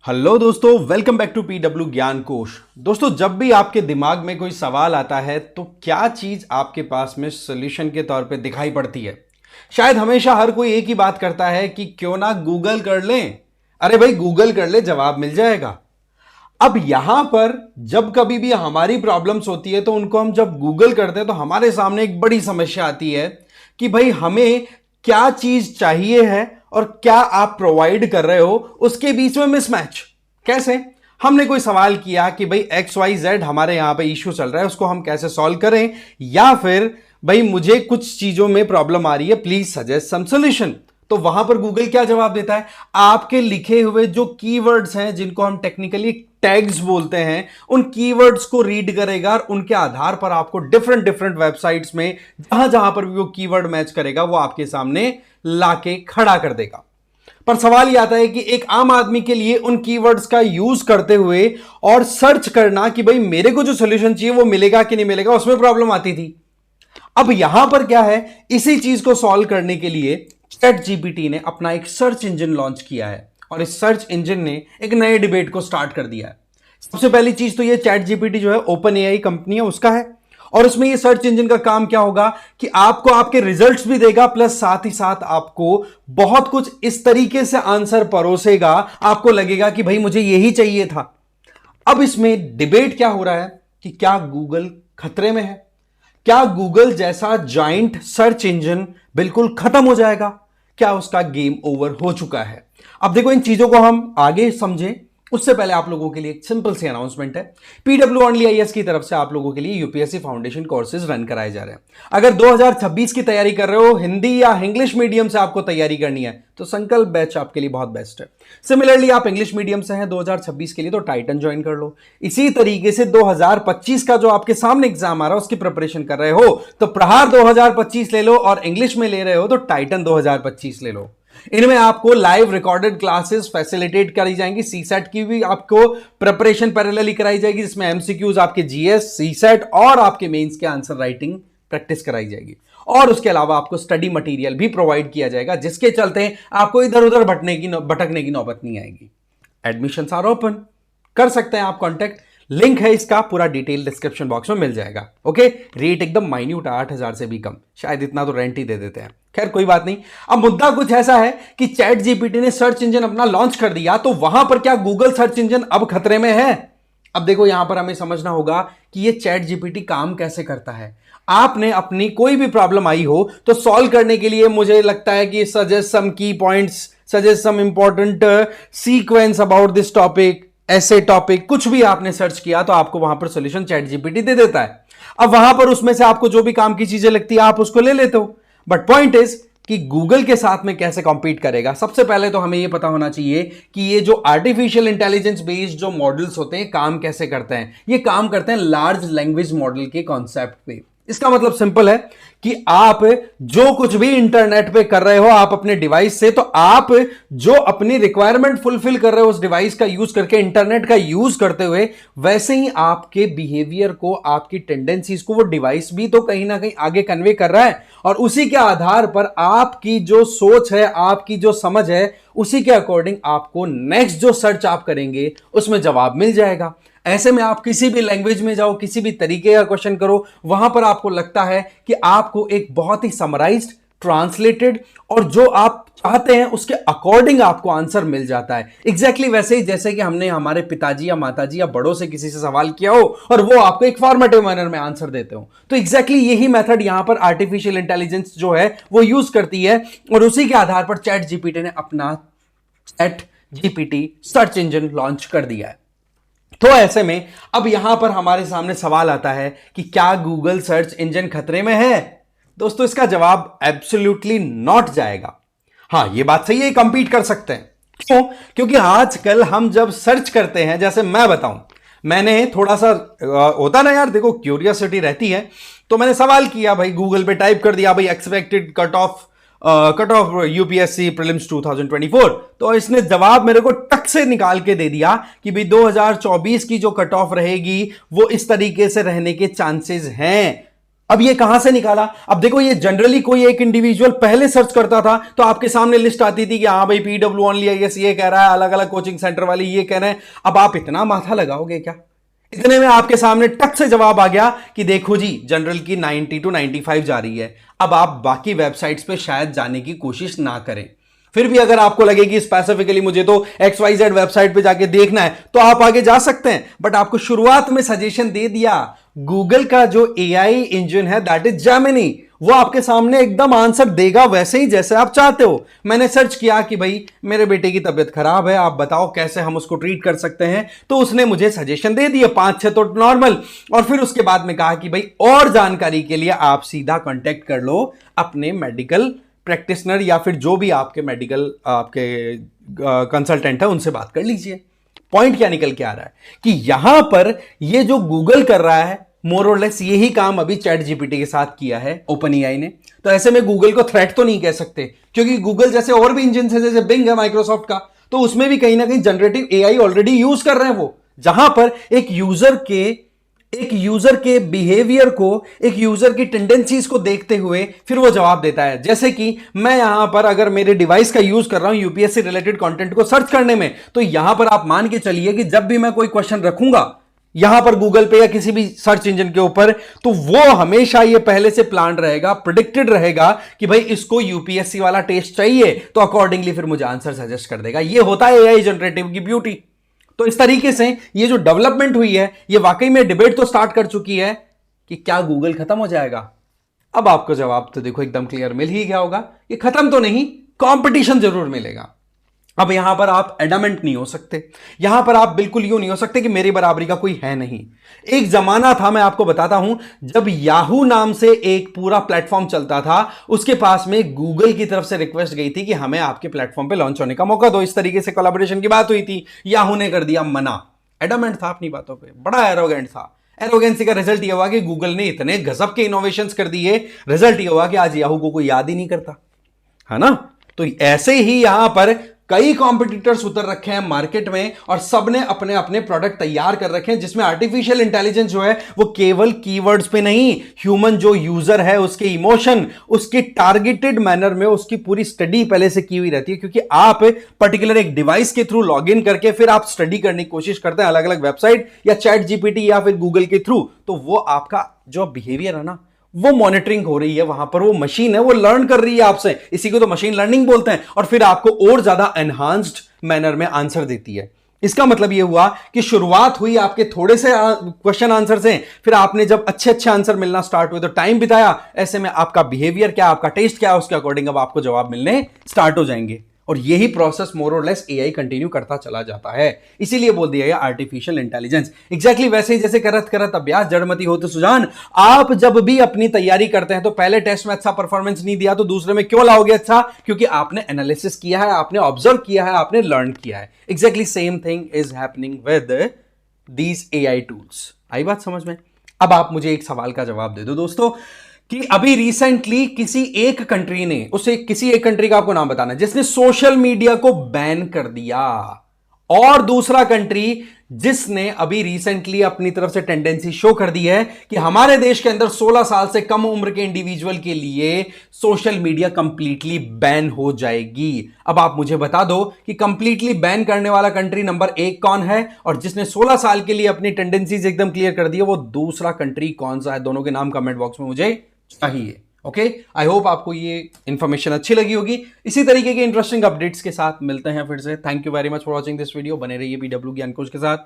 Hello दोस्तों, welcome back to PW ज्ञान कोश। दोस्तों, जब भी आपके दिमाग में कोई सवाल आता है तो क्या चीज आपके पास में सॉल्यूशन के तौर पे दिखाई पड़ती है? शायद हमेशा हर कोई एक ही बात करता है कि क्यों ना गूगल कर लें। अरे भाई, गूगल कर ले, जवाब मिल जाएगा। अब यहां पर जब कभी भी हमारी प्रॉब्लम्स होती है तो उनको हम जब गूगल करते हैं तो हमारे सामने एक बड़ी समस्या आती है कि भाई हमें क्या चीज चाहिए है और क्या आप प्रोवाइड कर रहे हो, उसके बीच में मिसमैच। कैसे? हमने कोई सवाल किया कि भाई एक्स वाई जेड हमारे यहां पे इश्यू चल रहा है, उसको हम कैसे सॉल्व करें, या फिर भाई मुझे कुछ चीजों में प्रॉब्लम आ रही है, प्लीज सजेस्ट सम सॉल्यूशन। तो वहां पर गूगल क्या जवाब देता है? आपके लिखे हुए जो कीवर्ड्स हैं, जिनको हम टेक्निकली टैग्स बोलते हैं, उन कीवर्ड्स को रीड करेगा और उनके आधार पर आपको डिफरेंट डिफरेंट वेबसाइट्स में जहां जहां पर भी वो कीवर्ड मैच करेगा वो आपके सामने लाके खड़ा कर देगा। पर सवाल यह आता है कि एक आम आदमी के लिए उन कीवर्ड्स का यूज करते हुए और सर्च करना कि भाई मेरे को जो सॉल्यूशन चाहिए वो मिलेगा कि नहीं मिलेगा, उसमें प्रॉब्लम आती थी। अब यहां पर क्या है, इसी चीज को सॉल्व करने के लिए चैट जीपीटी ने अपना एक सर्च इंजन लॉन्च किया है और इस सर्च इंजन ने एक नए डिबेट को स्टार्ट कर दिया है। सबसे पहली चीज तो ये, चैट जीपीटी जो है ओपन एआई कंपनी है उसका है, और उसमें ये सर्च इंजन का काम क्या होगा कि आपको आपके रिजल्ट्स भी देगा, प्लस साथ ही साथ आपको बहुत कुछ इस तरीके से आंसर परोसेगा, आपको लगेगा कि भाई मुझे यही चाहिए था। अब इसमें डिबेट क्या हो रहा है कि क्या गूगल खतरे में है? क्या गूगल जैसा जाइंट सर्च इंजन बिल्कुल खत्म हो जाएगा? क्या उसका गेम ओवर हो चुका है? अब देखो, इन चीजों को हम आगे समझें उससे पहले आप लोगों के लिए एक सिंपल सी अनाउंसमेंट है। पीडब्ल्यू ओनली आईएएस की तरफ से आप लोगों के लिए यूपीएससी फाउंडेशन कोर्सेज रन कराए जा रहे हैं। अगर 2026 की तैयारी कर रहे हो, हिंदी या इंग्लिश मीडियम से आपको तैयारी करनी है, तो संकल्प बैच आपके लिए बहुत बेस्ट है। सिमिलरली आप इंग्लिश मीडियम से हैं 2026 के लिए, तो टाइटन ज्वाइन कर लो। इसी तरीके से 2025 का जो आपके सामने एग्जाम आ रहा है उसकी प्रिपरेशन कर रहे हो तो प्रहार 2025 ले लो, और इंग्लिश में ले रहे हो तो टाइटन 2025 ले लो। इनमें आपको लाइव रिकॉर्डेड क्लासेस फैसिलिटेट करी जाएंगी। सीसेट की भी आपको प्रिपरेशन पैरेलली कराई जाएगी, जिसमें एमसीक्यूज, आपके जीएस, सीसेट और आपके मेंस के आंसर राइटिंग प्रैक्टिस कराई जाएगी। और उसके अलावा आपको स्टडी मटेरियल भी प्रोवाइड किया जाएगा, जिसके चलते आपको इधर उधर भटकने की नौबत नहीं आएगी। एडमिशंस आर ओपन, कर सकते हैं आप कांटेक्ट। लिंक है इसका पूरा डिटेल डिस्क्रिप्शन बॉक्स में मिल जाएगा। ओके, रेट एकदम माइन्यूट, 8,000 से भी कम, शायद इतना तो रेंट ही दे देते हैं। खैर कोई बात नहीं। अब मुद्दा कुछ ऐसा है कि चैट जीपीटी ने सर्च इंजन अपना लॉन्च कर दिया, तो वहां पर क्या गूगल सर्च इंजन अब खतरे में है? अब देखो, यहां पर हमें समझना होगा कि ये चैट जीपीटी काम कैसे करता है। आपने अपनी कोई भी प्रॉब्लम आई हो तो सॉल्व करने के लिए मुझे लगता है कि suggest some key points, suggest some important sequence about this topic, ऐसे टॉपिक, कुछ भी आपने सर्च किया तो आपको वहां पर सॉल्यूशन चैट जीपीटी दे देता है। अब वहां पर उसमें से आपको जो भी काम की चीजें लगती है आप उसको ले लेते हो। बट पॉइंट इज कि गूगल के साथ में कैसे कॉम्पीट करेगा। सबसे पहले तो हमें यह पता होना चाहिए कि ये जो आर्टिफिशियल इंटेलिजेंस बेस्ड जो मॉडल्स होते हैं काम कैसे करते हैं। ये काम करते हैं लार्ज लैंग्वेज मॉडल के कॉन्सेप्ट पे। इसका मतलब सिंपल है कि आप जो कुछ भी इंटरनेट पे कर रहे हो आप अपने डिवाइस से, तो आप जो अपनी रिक्वायरमेंट फुलफिल कर रहे हो उस डिवाइस का यूज करके, इंटरनेट का यूज करते हुए, वैसे ही आपके बिहेवियर को, आपकी टेंडेंसीज को वो डिवाइस भी तो कहीं ना कहीं आगे कन्वे कर रहा है, और उसी के आधार पर आपकी जो सोच है, आपकी जो समझ है, उसी के अकॉर्डिंग आपको नेक्स्ट जो सर्च आप करेंगे उसमें जवाब मिल जाएगा। ऐसे में आप किसी भी लैंग्वेज में जाओ, किसी भी तरीके का क्वेश्चन करो, वहां पर आपको लगता है कि आपको एक बहुत ही समराइज्ड, ट्रांसलेटेड और जो आप चाहते हैं उसके अकॉर्डिंग आपको आंसर मिल जाता है। एग्जैक्टली वैसे ही जैसे कि हमने हमारे पिताजी या माताजी या बड़ों से किसी से सवाल किया हो और वो आपको एक फॉर्मेटिव मैनर में आंसर देते हो। तो एग्जैक्टली यही मेथड यहां पर आर्टिफिशियल इंटेलिजेंस जो है वो यूज करती है, और उसी के आधार पर चैट जीपीटी ने अपना chat GPT search engine launch कर दिया है। तो ऐसे में अब यहां पर हमारे सामने सवाल आता है कि क्या गूगल सर्च इंजन खतरे में है? दोस्तों, इसका जवाब एब्सोल्युटली नॉट जाएगा। हां, यह बात सही है, कंपीट कर सकते हैं। क्यों? क्योंकि आजकल हम जब सर्च करते हैं, जैसे मैं बताऊं, मैंने थोड़ा सा होता ना यार, देखो क्यूरियोसिटी रहती है, तो मैंने सवाल किया भाई, गूगल पे टाइप कर दिया भाई expected cut off UPSC prelims 2024, तो इसने जवाब मेरे को टक से निकाल के दे दिया कि भाई 2024 की जो कट ऑफ रहेगी वो इस तरीके से रहने के चांसेस हैं। अब ये कहां से निकाला? अब देखो, ये जनरली कोई एक इंडिविजुअल पहले सर्च करता था तो आपके सामने लिस्ट आती थी कि हाँ भाई पीडब्ल्यू ओनली आईएएस ये कह रहा है, अलग अलग कोचिंग सेंटर वाले ये कह रहे हैं। अब आप इतना माथा लगाओगे क्या? इतने में आपके सामने टक से जवाब आ गया कि देखो जी जनरल की 90 to 95 जा रही है। अब आप बाकी वेबसाइट्स पे शायद जाने की कोशिश ना करें। फिर भी अगर आपको लगे कि स्पेसिफिकली मुझे तो XYZ वेबसाइट पे जाके देखना है तो आप आगे जा सकते हैं। बट आपको शुरुआत में सजेशन दे दिया, गूगल का जो AI इंजन है दैट इज जेमिनी, वो आपके सामने एकदम आंसर देगा वैसे ही जैसे आप चाहते हो। मैंने सर्च किया कि भाई मेरे बेटे की तबीयत खराब है, आप बताओ कैसे हम उसको ट्रीट कर सकते हैं, तो उसने मुझे सजेशन दे दिए 5-6 तो नॉर्मल। और फिर उसके बाद में कहा कि भाई और जानकारी के लिए आप सीधा कांटेक्ट कर लो अपने मेडिकल प्रैक्टिशनर या फिर जो भी आपके मेडिकल आपके कंसल्टेंट है उनसे बात कर लीजिए। पॉइंट क्या निकल के आ रहा है कि यहां पर ये जो गूगल कर रहा है मोर और लेस यही काम अभी चैट जीपीटी के साथ किया है ओपन एआई ने। तो ऐसे में गूगल को थ्रेट तो नहीं कह सकते, क्योंकि गूगल जैसे और भी इंजन है, जैसे बिंग है माइक्रोसॉफ्ट का, तो उसमें भी कहीं ना कहीं जनरेटिव एआई ऑलरेडी यूज कर रहे हैं वो, जहां पर एक यूजर के बिहेवियर को, एक यूजर की टेंडेंसीज को देखते हुए फिर वो जवाब देता है। जैसे कि मैं यहां पर अगर मेरे डिवाइस का यूज कर रहा हूं यूपीएससी रिलेटेड कंटेंट को सर्च करने में, तो यहां पर आप मान के चलिए कि जब भी मैं कोई क्वेश्चन रखूंगा यहां पर गूगल पे या किसी भी सर्च इंजन के ऊपर, तो वो हमेशा ये पहले से प्लान रहेगा, प्रिडिक्टेड रहेगा कि भाई इसको यूपीएससी वाला टेस्ट चाहिए, तो अकॉर्डिंगली फिर मुझे आंसर सजेस्ट कर देगा। ये होता है एआई जनरेटिव की ब्यूटी। तो इस तरीके से ये जो डेवलपमेंट हुई है, ये वाकई में डिबेट तो स्टार्ट कर चुकी है कि क्या गूगल खत्म हो जाएगा। अब आपको जवाब तो देखो एकदम क्लियर मिल ही गया होगा, ये खत्म तो नहीं, कंपटीशन जरूर मिलेगा। अब यहां पर आप एडामेंट नहीं हो सकते, यहां पर आप बिल्कुल यूं नहीं हो सकते कि मेरी बराबरी का कोई है नहीं। एक जमाना था, मैं आपको बताता हूं, जब याहू नाम से एक पूरा प्लेटफॉर्म चलता था, उसके पास में गूगल की तरफ से रिक्वेस्ट गई थी कि हमें आपके प्लेटफॉर्म पे लॉन्च होने का मौका दो। इस तरीके से कोलैबोरेशन की बात हुई थी, याहू ने कर दिया मना। एडामेंट था अपनी बातों पर, बड़ा एरोगेंट था। एरोगेंसी का रिजल्ट यह हुआ कि गूगल ने इतने गजब के इनोवेशंस कर दिए, रिजल्ट यह हुआ कि आज याहू को कोई याद ही नहीं करता, है ना। तो ऐसे ही यहां पर कई कॉम्पिटिटर्स उतर रखे हैं मार्केट में और सबने अपने अपने प्रोडक्ट तैयार कर रखे हैं, जिसमें आर्टिफिशियल इंटेलिजेंस जो है वो केवल कीवर्ड्स पे नहीं, ह्यूमन जो यूजर है उसके इमोशन, उसके टारगेटेड मैनर में उसकी पूरी स्टडी पहले से की हुई रहती है। क्योंकि आप पर्टिकुलर एक डिवाइस के थ्रू लॉग इन करके फिर आप स्टडी करने की कोशिश करते हैं अलग अलग वेबसाइट या चैट जीपीटी या फिर गूगल के थ्रू, तो वो आपका जो बिहेवियर है ना, वो मॉनिटरिंग हो रही है वहां पर, वो मशीन है, वो लर्न कर रही है आपसे, इसी को तो मशीन लर्निंग बोलते हैं, और फिर आपको और ज्यादा एनहांस्ड मैनर में आंसर देती है। इसका मतलब यह हुआ कि शुरुआत हुई आपके थोड़े से क्वेश्चन आंसर से, फिर आपने जब अच्छे अच्छे आंसर मिलना स्टार्ट हुए तो टाइम बिताया, ऐसे में आपका बिहेवियर क्या, आपका टेस्ट क्या है, उसके अकॉर्डिंग अब आपको जवाब मिलने स्टार्ट हो जाएंगे। और यही प्रोसेस मोर और लेस एआई कंटिन्यू करता चला जाता है, इसीलिए बोल दिया गया आर्टिफिशियल इंटेलिजेंस। एग्जैक्टली वैसे ही जैसे करत करत अभ्यास जड़मती होते सुजान, आप जब भी अपनी तैयारी करते हैं तो पहले टेस्ट में अच्छा परफॉर्मेंस नहीं दिया तो दूसरे में क्यों लाओगे अच्छा? क्योंकि आपने एनालिसिस किया है, आपने ऑब्जर्व किया है, आपने लर्न किया है। Exactly same thing is happening with these AI tools. आई बात समझ में? अब आप मुझे एक सवाल का जवाब दे दो दोस्तों, कि अभी रिसेंटली किसी एक कंट्री ने, उसे किसी एक कंट्री का आपको नाम बताना है जिसने सोशल मीडिया को बैन कर दिया, और दूसरा कंट्री जिसने अभी रिसेंटली अपनी तरफ से टेंडेंसी शो कर दी है कि हमारे देश के अंदर 16 साल से कम उम्र के इंडिविजुअल के लिए सोशल मीडिया कंप्लीटली बैन हो जाएगी। अब आप मुझे बता दो कि कंप्लीटली बैन करने वाला कंट्री नंबर 1 कौन है, और जिसने 16 साल के लिए अपनी टेंडेंसीज एकदम क्लियर कर दी है वो दूसरा कंट्री कौन सा है? दोनों के नाम कमेंट बॉक्स में मुझे चाहिए। ओके, आई होप आपको ये इंफॉर्मेशन अच्छी लगी होगी। इसी तरीके के इंटरेस्टिंग अपडेट्स के साथ मिलते हैं फिर से। Thank you very much for watching this video. बने रहिए पीडब्ल्यू ज्ञान कोश के साथ।